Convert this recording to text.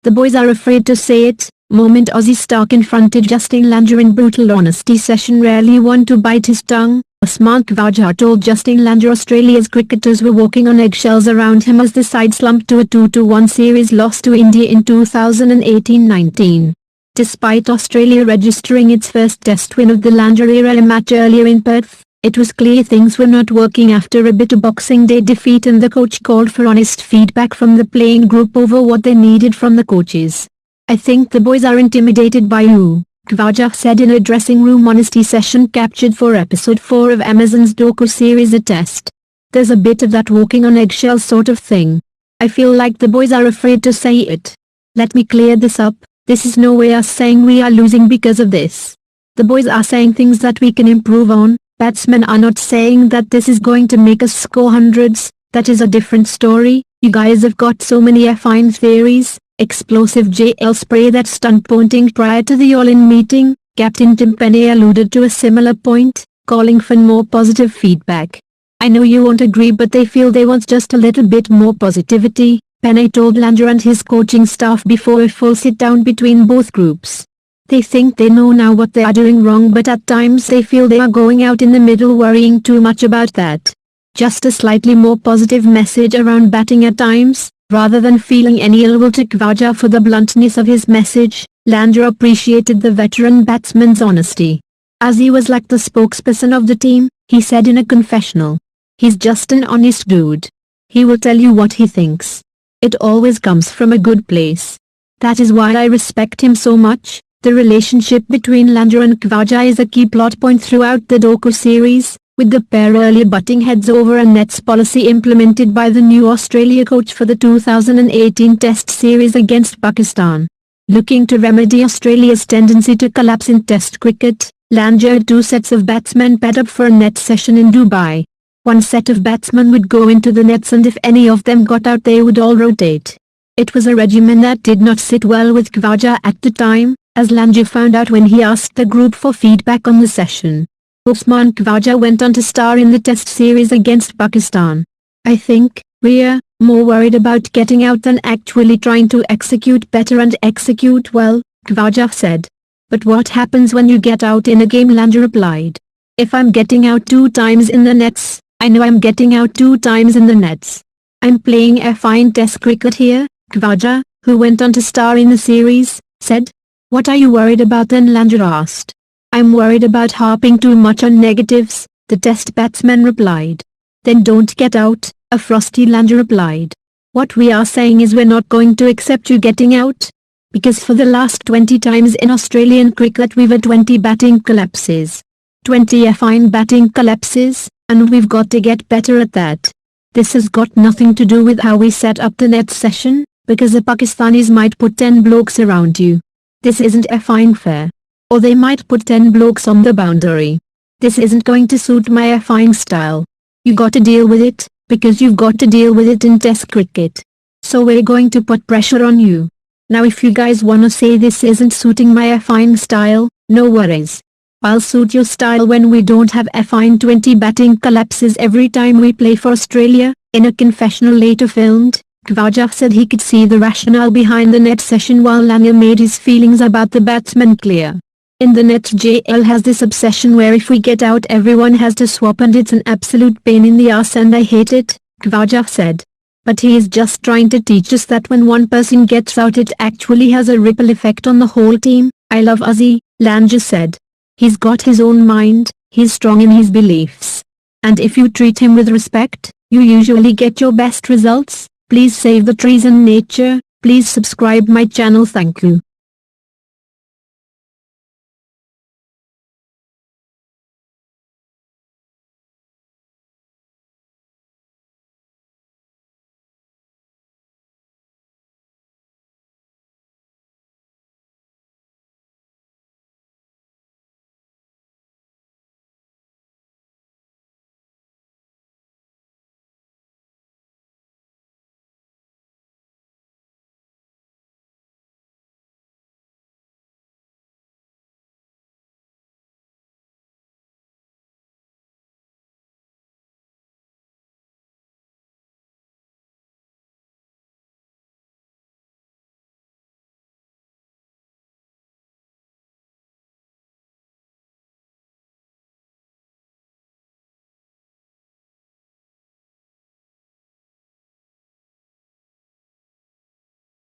The boys are afraid to say it. Moment Aussie star confronted Justin Langer in brutal honesty session, rarely one to bite his tongue. Usman Khawaja told Justin Langer Australia's cricketers were walking on eggshells around him as the side slumped to a 2-1 series loss to India in 2018-19. Despite Australia registering its first test win of the Langer-era match earlier in Perth, it was clear things were not working after a bitter Boxing Day defeat, and the coach called for honest feedback from the playing group over what they needed from the coaches. "I think the boys are intimidated by you," Khawaja said in a dressing room honesty session captured for episode 4 of Amazon's docu-series A Test. "There's a bit of that walking on eggshells sort of thing. I feel like the boys are afraid to say it. Let me clear this up, this is no way us saying we are losing because of this. The boys are saying things that we can improve on. Batsmen are not saying that this is going to make us score hundreds. That is a different story. You guys have got so many fine theories." Explosive JL spray that stunned Ponting prior to the All-In meeting. Captain Tim Penny alluded to a similar point, calling for more positive feedback. "I know you won't agree, but they feel they want just a little bit more positivity," Penny told Langer and his coaching staff before a full sit-down between both groups. "They think they know now what they are doing wrong, but at times they feel they are going out in the middle worrying too much about that. Just a slightly more positive message around batting at times." Rather than feeling any ill will to Khawaja for the bluntness of his message, Langer appreciated the veteran batsman's honesty. "As he was like the spokesperson of the team," he said in a confessional. "He's just an honest dude. He will tell you what he thinks. It always comes from a good place. That is why I respect him so much." The relationship between Langer and Khawaja is a key plot point throughout the docu-series, with the pair earlier butting heads over a nets policy implemented by the new Australia coach for the 2018 Test series against Pakistan. Looking to remedy Australia's tendency to collapse in Test cricket, Langer had 2 sets of batsmen paired up for a net session in Dubai. One set of batsmen would go into the nets, and if any of them got out they would all rotate. It was a regimen that did not sit well with Khawaja at the time, as Langer found out when he asked the group for feedback on the session. Usman Khawaja went on to star in the Test series against Pakistan. "I think we're more worried about getting out than actually trying to execute better and execute well," Khawaja said. "But what happens when you get out in a game?" Langer replied. "If I'm getting out 2 times in the nets, I know I'm getting out 2 times in the nets. I'm playing a fine Test cricket here," Khawaja, who went on to star in the series, said. "What are you worried about then?" Langer asked. "I'm worried about harping too much on negatives," the Test batsman replied. "Then don't get out," a frosty Langer replied. "What we are saying is we're not going to accept you getting out. Because for the last 20 times in Australian cricket we've had 20 batting collapses. 20 fine batting collapses, and we've got to get better at that. This has got nothing to do with how we set up the net session, because the Pakistanis might put 10 blokes around you. This isn't a fine fair. Or they might put 10 blokes on the boundary. This isn't going to suit my fine style. You got to deal with it, because you've got to deal with it in Test cricket. So we're going to put pressure on you. Now if you guys wanna say this isn't suiting my fine style, no worries. I'll suit your style when we don't have fine 20 batting collapses every time we play for Australia." In a confessional later filmed, Khawaja said he could see the rationale behind the net session, while Langer made his feelings about the batsmen clear. "In the net, JL has this obsession where if we get out everyone has to swap, and it's an absolute pain in the ass and I hate it," Khawaja said. "But he is just trying to teach us that when one person gets out it actually has a ripple effect on the whole team." "I love Aussie," Langer said. "He's got his own mind, he's strong in his beliefs. And if you treat him with respect, you usually get your best results." Please save the trees and nature. Please subscribe my channel. Thank you.